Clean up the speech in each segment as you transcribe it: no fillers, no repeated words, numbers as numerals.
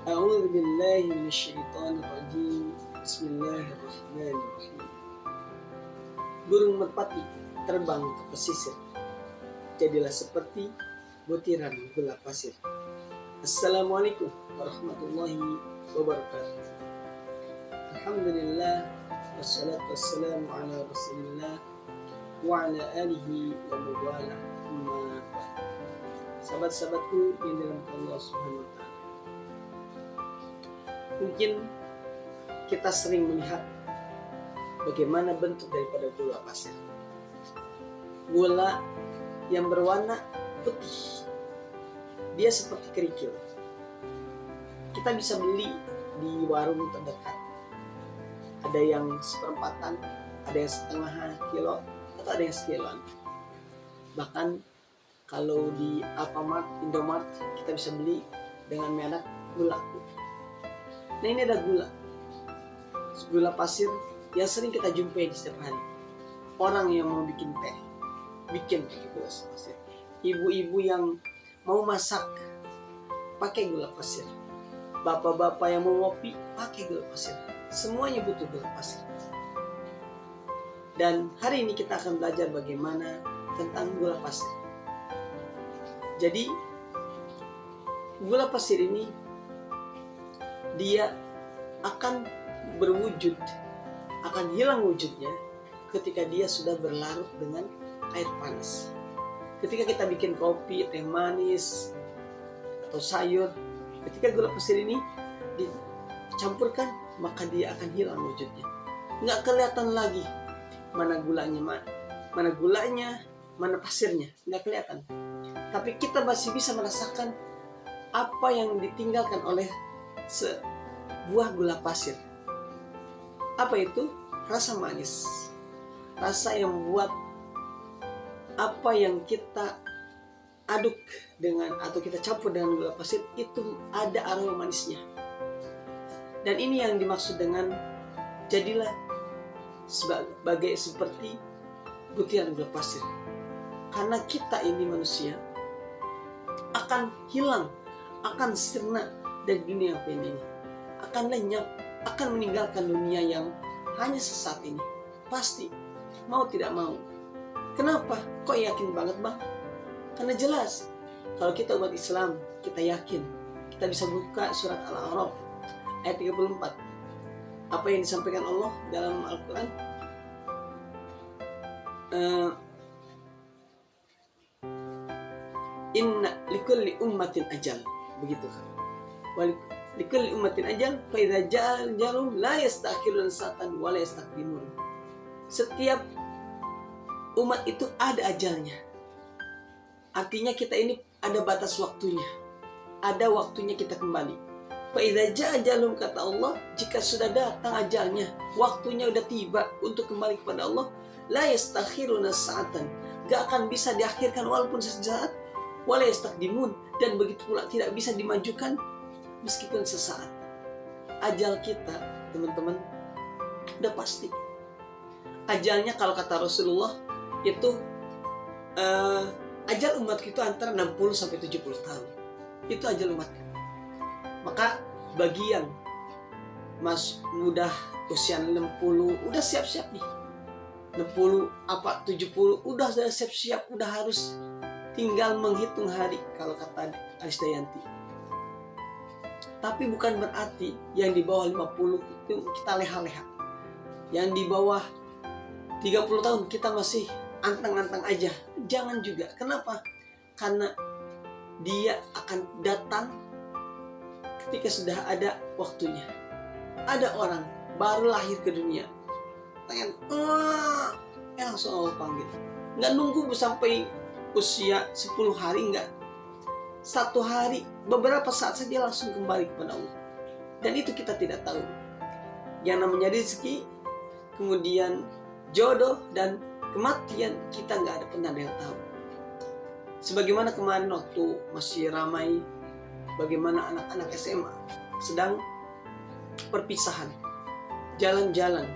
A'udzu billahi minasyaitonir rajim. Bismillahirrahmanirrahim. Burung merpati terbang ke pesisir, jadilah seperti butiran gula pasir. Assalamualaikum warahmatullahi wabarakatuh. Alhamdulillah, wassalatu wassalamu ala rasulillah wa ala alihi wa mawalah. Sahabat-sahabatku yang dirahmati Allah Subhanahu wa taala. Mungkin kita sering melihat bagaimana bentuk daripada gula pasir. Gula yang berwarna putih, dia seperti kerikil. Kita bisa beli di warung terdekat. Ada yang seperempatan, ada yang setengah kilo, atau ada yang sekiloan. Bahkan kalau di Alfamart, Indomart, kita bisa beli dengan merek gula. Nah, ini ada gula pasir yang sering kita jumpai di setiap hari. Orang yang mau bikin teh, bikin pakai gula pasir. Ibu-ibu yang mau masak, pakai gula pasir. Bapak-bapak yang mau ngopi, pakai gula pasir. Semuanya butuh gula pasir. Dan hari ini kita akan belajar bagaimana tentang gula pasir. Jadi, gula pasir ini dia akan berwujud, akan hilang wujudnya ketika dia sudah berlarut dengan air panas. Ketika kita bikin kopi, teh manis, atau sayur, ketika gula pasir ini dicampurkan, maka dia akan hilang wujudnya. Nggak kelihatan lagi mana gulanya, mana pasirnya, nggak kelihatan. Tapi kita masih bisa merasakan apa yang ditinggalkan oleh sebuah gula pasir. Apa itu? Rasa manis. Rasa yang membuat apa yang kita aduk dengan atau kita campur dengan gula pasir itu ada aroma manisnya. Dan ini yang dimaksud dengan jadilah seperti butiran gula pasir. Karena kita ini manusia akan hilang, akan sirna dari dunia ini, akan lenyap, akan meninggalkan dunia yang hanya sesaat ini. Pasti, mau tidak mau. Kenapa? Kok yakin banget, Bang? Karena jelas, kalau kita umat Islam, kita yakin. Kita bisa buka surat Al-A'raf ayat 34. Apa yang disampaikan Allah dalam Al-Quran? Inna likulli ummatin ajal. Begitu kan? Likulli ummatin ajal fa idza ja'al jalum la yastakhirun sa'atan wa la yastaqdimun. Setiap umat itu ada ajalnya. Artinya kita ini ada batas waktunya. Ada waktunya kita kembali. Fa idza ja'a jalum, kata Allah, jika sudah datang ajalnya, waktunya udah tiba untuk kembali kepada Allah, la yastakhirun sa'atan. Gak akan bisa diakhirkan walaupun sesaat, wa la yastaqdimun, dan begitu pula tidak bisa dimajukan meskipun sesaat. Ajal kita, teman-teman, udah pasti. Ajalnya kalau kata Rasulullah itu ajal umat itu antara 60 sampai 70 tahun. Itu ajal umat. Maka bagi yang udah usia 60, udah siap-siap nih. 60 apa 70 udah siap-siap, udah harus tinggal menghitung hari kalau kata Aris Dayanti. Tapi bukan berarti yang di bawah 50 itu kita leha-leha. Yang di bawah 30 tahun kita masih antang-antang aja. Jangan juga. Kenapa? Karena dia akan datang ketika sudah ada waktunya. Ada orang baru lahir ke dunia, pengen langsung Allah panggil. Nggak nunggu sampai usia 10 hari, enggak. 1 hari, beberapa saat saja langsung kembali kepada Allah. Dan itu kita tidak tahu. Yang namanya rezeki, kemudian jodoh, dan kematian, kita nggak ada pernah yang tahu. Sebagaimana kemarin waktu masih ramai, bagaimana anak-anak SMA sedang perpisahan, jalan-jalan.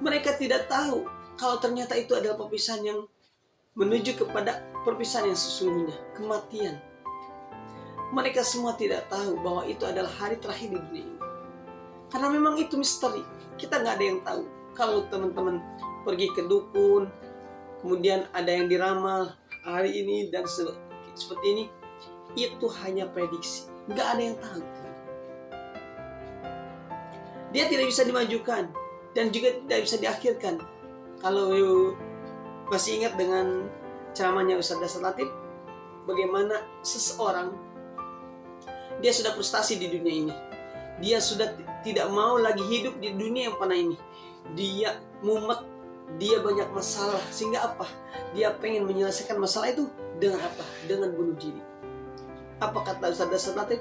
Mereka tidak tahu kalau ternyata itu adalah perpisahan yang menuju kepada perpisahan yang sesungguhnya, kematian. Mereka semua tidak tahu bahwa itu adalah hari terakhir di dunia ini. Karena memang itu misteri. Kita nggak ada yang tahu. Kalau teman-teman pergi ke dukun, kemudian ada yang diramal hari ini dan seperti ini, itu hanya prediksi. Nggak ada yang tahu. Dia tidak bisa dimajukan dan juga tidak bisa diakhirkan. Kalau masih ingat dengan ceramahnya Ustaz Dasar Latif, bagaimana seseorang dia sudah frustasi di dunia ini. Dia sudah tidak mau lagi hidup di dunia yang fana ini. Dia mumet, dia banyak masalah. Sehingga apa? Dia pengen menyelesaikan masalah itu dengan apa? Dengan bunuh diri. Apa kata Ustaz Dasar Latif?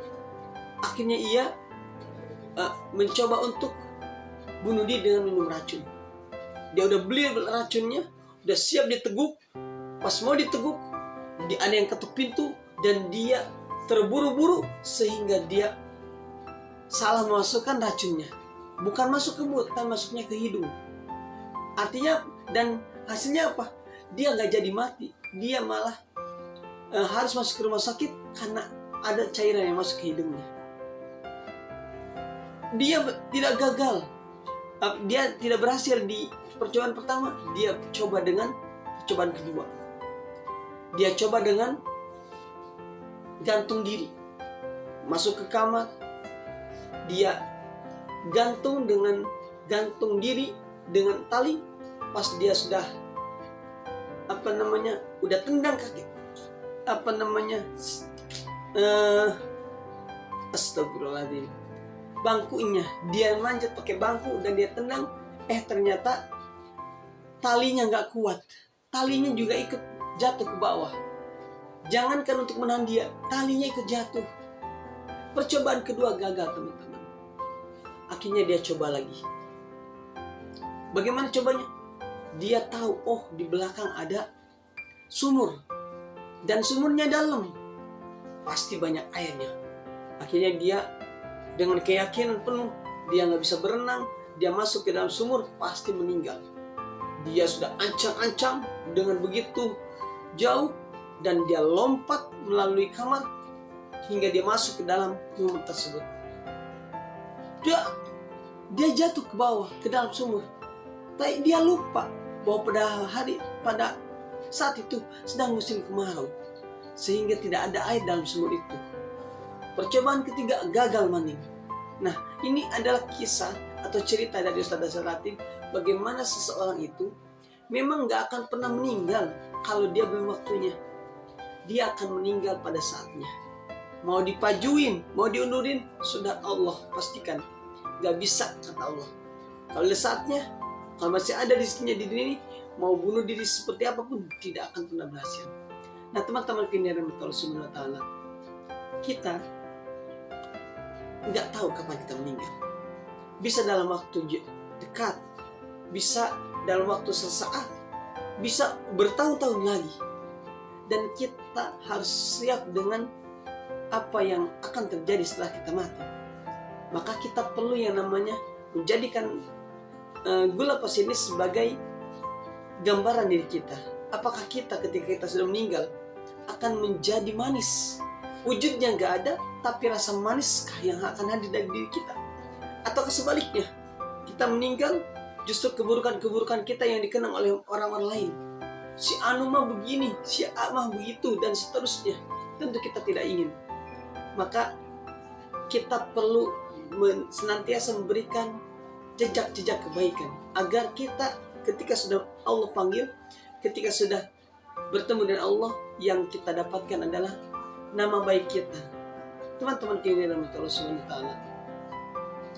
Akhirnya ia mencoba untuk bunuh diri dengan minum racun. Dia udah beli racunnya, udah siap diteguk. Pas mau diteguk, ada yang ketuk pintu dan dia terburu-buru sehingga dia salah memasukkan racunnya. Bukan masuk ke mulut, kan masuknya ke hidung. Artinya, dan hasilnya apa? Dia nggak jadi mati. Dia malah harus masuk ke rumah sakit karena ada cairan yang masuk ke hidungnya. Dia tidak gagal. Dia tidak berhasil di percobaan pertama. Dia coba dengan percobaan kedua. Dia coba dengan gantung diri. Masuk ke kamar. Dia gantung diri dengan tali. Pas dia sudah udah tendang kaki, astagfirullahaladzim, bangkunya dia manjat pakai bangku dan dia tendang, ternyata talinya nggak kuat, talinya juga ikut jatuh ke bawah. Jangankan untuk menahan dia, talinya ikut jatuh. Percobaan kedua gagal, teman-teman. Akhirnya dia coba lagi. Bagaimana cobanya? Dia tahu, di belakang ada sumur. Dan sumurnya dalam. Pasti banyak airnya. Akhirnya dia dengan keyakinan penuh, dia nggak bisa berenang, dia masuk ke dalam sumur, pasti meninggal. Dia sudah ancang-ancang dengan begitu jauh, dan dia lompat melalui kamar, hingga dia masuk ke dalam sumur tersebut. Dia jatuh ke bawah, ke dalam sumur. Tapi dia lupa bahwa pada saat itu sedang musim kemarau, sehingga tidak ada air dalam sumur itu. Percobaan ketiga gagal maning. Nah, ini adalah kisah atau cerita dari Ustaz Dasar Latif, bagaimana seseorang itu memang gak akan pernah meninggal kalau dia belum waktunya. Dia akan meninggal pada saatnya. Mau dipajuin, mau diundurin, sudah Allah pastikan. Gak bisa, kata Allah. Kalau ada saatnya, kalau masih ada rezekinya di dunia ini, mau bunuh diri seperti apapun, tidak akan pernah berhasil. Nah, teman-teman kiniran Allah Subhanahu wa Ta'ala, kita nggak tahu kapan kita meninggal. Bisa dalam waktu dekat, bisa dalam waktu sesaat, bisa bertahun-tahun lagi. Dan kita harus siap dengan apa yang akan terjadi setelah kita mati. Maka kita perlu yang namanya menjadikan gula pasir ini sebagai gambaran diri kita. Apakah kita ketika kita sudah meninggal akan menjadi manis? Wujudnya nggak ada, tapi rasa manis yang akan hadir dari diri kita. Atau sebaliknya, kita meninggal, justru keburukan-keburukan kita yang dikenang oleh orang-orang lain. Si Anu mah begini, si A mah begitu, dan seterusnya. Tentu kita tidak ingin. Maka kita perlu senantiasa memberikan jejak-jejak kebaikan, agar kita ketika sudah Allah panggil, ketika sudah bertemu dengan Allah, yang kita dapatkan adalah nama baik kita. Teman-teman kalian Allah Subhanahu wa Ta'ala,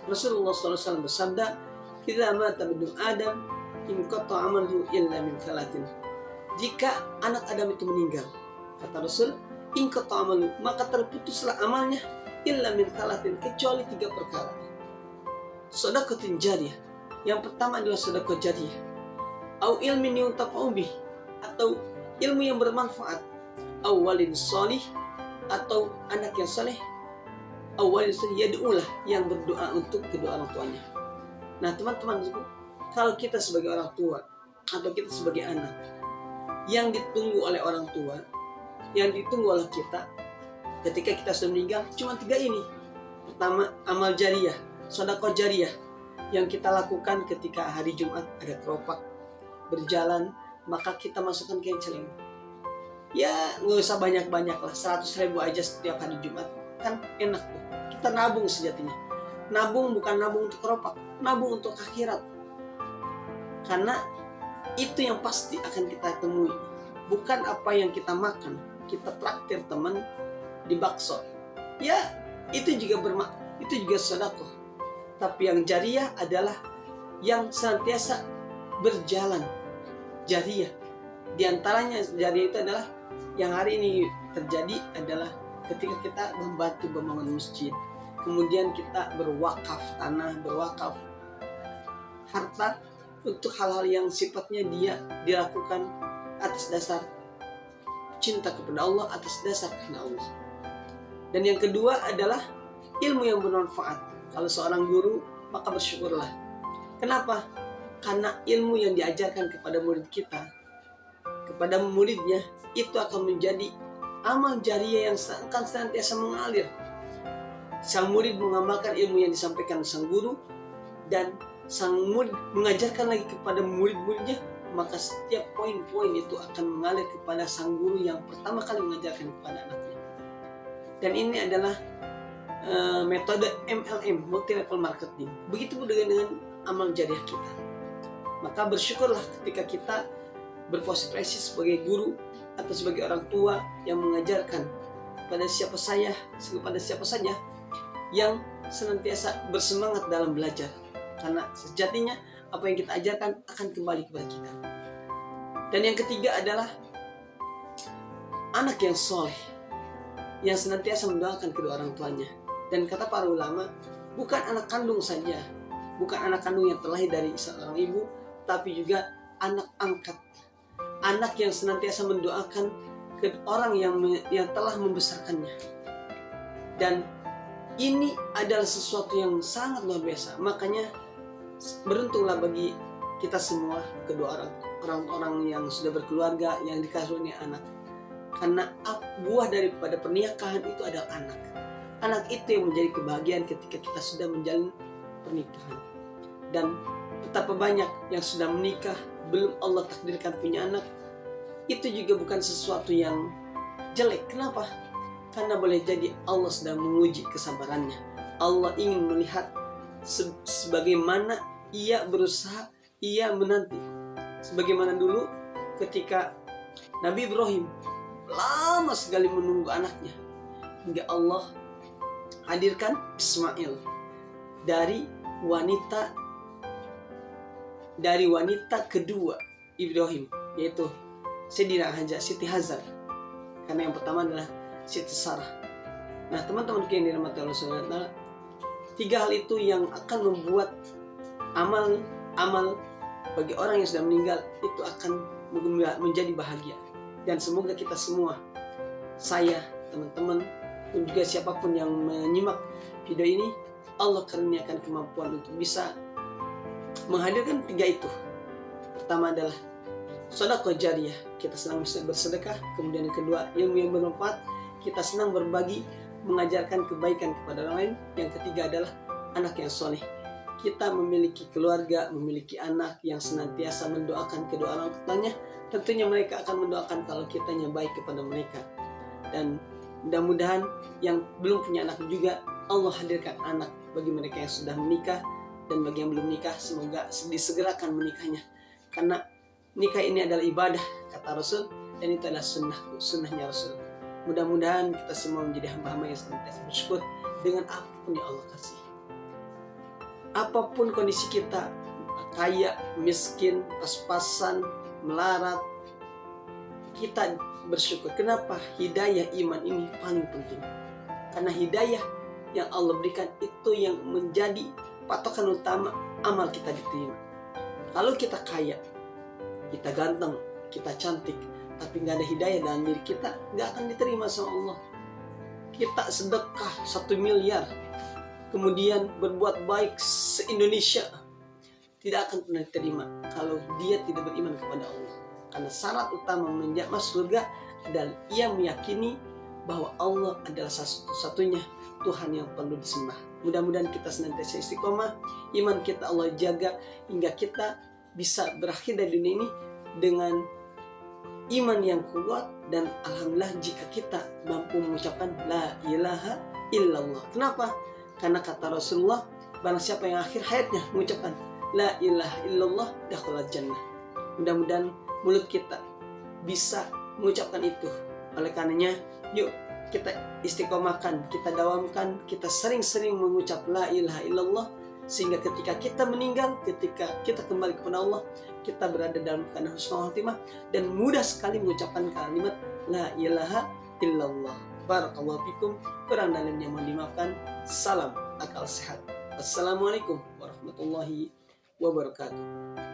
Rasulullah SAW bersabda, "Idza mata ibnu Adam, inqata amaluhu illa min thalathin." Jika anak Adam itu meninggal, kata Rasul, inqata amaluhu, maka terputuslah amalnya illa min thalathin, kecuali 3 perkara. Shadaqatin jariyah. Yang pertama adalah sedekah jariyah. Au ilmin yuntafa'u bih, atau ilmu yang bermanfaat. Au walid shalih, atau anak yang saleh. Au walid shalih yad'ulah, yang berdoa untuk kedua orang tuanya. Nah, teman-teman, kalau kita sebagai orang tua atau kita sebagai anak yang ditunggu oleh orang tua, yang ditunggu oleh kita, ketika kita sudah meninggal cuma 3 ini. Pertama, amal jariyah, sedekah jariyah yang kita lakukan ketika hari Jumat ada keropak berjalan, maka kita masukkan ke celeng. Ya nggak usah banyak-banyak lah, 100.000 aja setiap hari Jumat, kan enak tuh. Kita nabung sejatinya. Nabung bukan nabung untuk keropak, nabung untuk akhirat. Karena itu yang pasti akan kita temui. Bukan apa yang kita makan. Kita traktir teman di bakso. Ya, itu juga sedekah. Tapi yang jariyah adalah yang senantiasa berjalan. Jariyah. Di antaranya jariyah itu adalah yang hari ini terjadi adalah ketika kita membantu membangun masjid. Kemudian kita berwakaf tanah, berwakaf harta untuk hal-hal yang sifatnya dia dilakukan atas dasar cinta kepada Allah, atas dasar karena Allah. Dan yang kedua adalah ilmu yang bermanfaat. Kalau seorang guru, maka bersyukurlah. Kenapa? Karena ilmu yang diajarkan kepada murid kita, kepada muridnya, itu akan menjadi amal jariyah yang akan senantiasa mengalir. Sang murid mengamalkan ilmu yang disampaikan sang guru, dan sang murid mengajarkan lagi kepada murid-muridnya, maka setiap poin-poin itu akan mengalir kepada sang guru yang pertama kali mengajarkan kepada anaknya. Dan ini adalah metode MLM, multi level marketing. Begitu pun dengan amal jariyah kita. Maka bersyukurlah ketika kita berprofesi sebagai guru atau sebagai orang tua yang mengajarkan kepada siapa saja yang senantiasa bersemangat dalam belajar. Karena sejatinya apa yang kita ajarkan akan kembali kepada kita. Dan yang ketiga adalah anak yang soleh, yang senantiasa mendoakan kedua orang tuanya. Dan kata para ulama, bukan anak kandung saja, bukan anak kandung yang terlahir dari seorang ibu, tapi juga anak angkat. Anak yang senantiasa mendoakan ke orang yang telah membesarkannya. Dan ini adalah sesuatu yang sangat luar biasa. Makanya beruntunglah bagi kita semua, kedua orang-orang yang sudah berkeluarga, yang dikaruniai anak. Karena buah daripada pernikahan itu adalah anak. Anak itu yang menjadi kebahagiaan ketika kita sudah menjalin pernikahan. Dan betapa banyak yang sudah menikah belum Allah takdirkan punya anak, itu juga bukan sesuatu yang jelek. Kenapa? Karena boleh jadi Allah sedang menguji kesabarannya. Allah ingin melihat sebagaimana ia berusaha, ia menanti. Sebagaimana dulu ketika Nabi Ibrahim lama sekali menunggu anaknya, hingga Allah hadirkan Ismail dari wanita kedua Ibrahim, yaitu Siti Hajar. Karena yang pertama adalah Siti Sarah. Nah, teman-teman yang dirahmati Allah SWT, 3 hal itu yang akan membuat amal bagi orang yang sudah meninggal itu akan menjadi bahagia. Dan semoga kita semua, saya, teman-teman, dan juga siapapun yang menyimak video ini, Allah karuniakan kemampuan untuk bisa menghadirkan 3 itu. Pertama adalah sedekah jariyah, kita senang bersedekah. Kemudian yang kedua, ilmu yang bermanfaat, kita senang berbagi, mengajarkan kebaikan kepada orang lain. Yang ketiga adalah anak yang soleh. Kita memiliki keluarga, memiliki anak yang senantiasa mendoakan kedua orang tuanya. Tentunya mereka akan mendoakan kalau kitanya baik kepada mereka. Dan mudah-mudahan yang belum punya anak juga, Allah hadirkan anak bagi mereka yang sudah menikah. Dan bagi yang belum menikah, semoga disegerakan menikahnya. Karena nikah ini adalah ibadah, kata Rasul, dan itu adalah sunnahnya Rasul. Mudah-mudahan kita semua menjadi hamba-hamba yang senantiasa bersyukur dengan apapun yang Allah kasih. Apapun kondisi kita, kaya, miskin, pas-pasan, melarat, kita bersyukur. Kenapa? Hidayah iman ini paling penting. Karena hidayah yang Allah berikan itu yang menjadi patokan utama amal kita diterima. Kalau kita kaya, kita ganteng, kita cantik, tapi nggak ada hidayah dalam diri kita, nggak akan diterima sama Allah. Kita sedekah 1 miliar, kemudian berbuat baik se-Indonesia, tidak akan pernah diterima kalau dia tidak beriman kepada Allah. Karena syarat utama masuk surga adalah ia meyakini bahwa Allah adalah satu-satunya Tuhan yang perlu disembah. Mudah-mudahan kita senantiasa istiqomah, iman kita Allah jaga hingga kita bisa berakhir dari dunia ini dengan iman yang kuat, dan alhamdulillah jika kita mampu mengucapkan la ilaha illallah. Kenapa? Karena kata Rasulullah, barang siapa yang akhir hayatnya mengucapkan la ilaha illallah dakhala jannah. Mudah-mudahan mulut kita bisa mengucapkan itu. Oleh karenanya, yuk kita istiqomahkan, kita dawamkan, kita sering-sering mengucap la ilaha illallah, sehingga ketika kita meninggal, ketika kita kembali kepada Allah, kita berada dalam keadaan husnul khotimah dan mudah sekali mengucapkan kalimat la ilaha illallah. Barakallahu fikum. Kurang dalamnya mohon dimaafkan. Salam akal sehat. Assalamualaikum warahmatullahi wabarakatuh.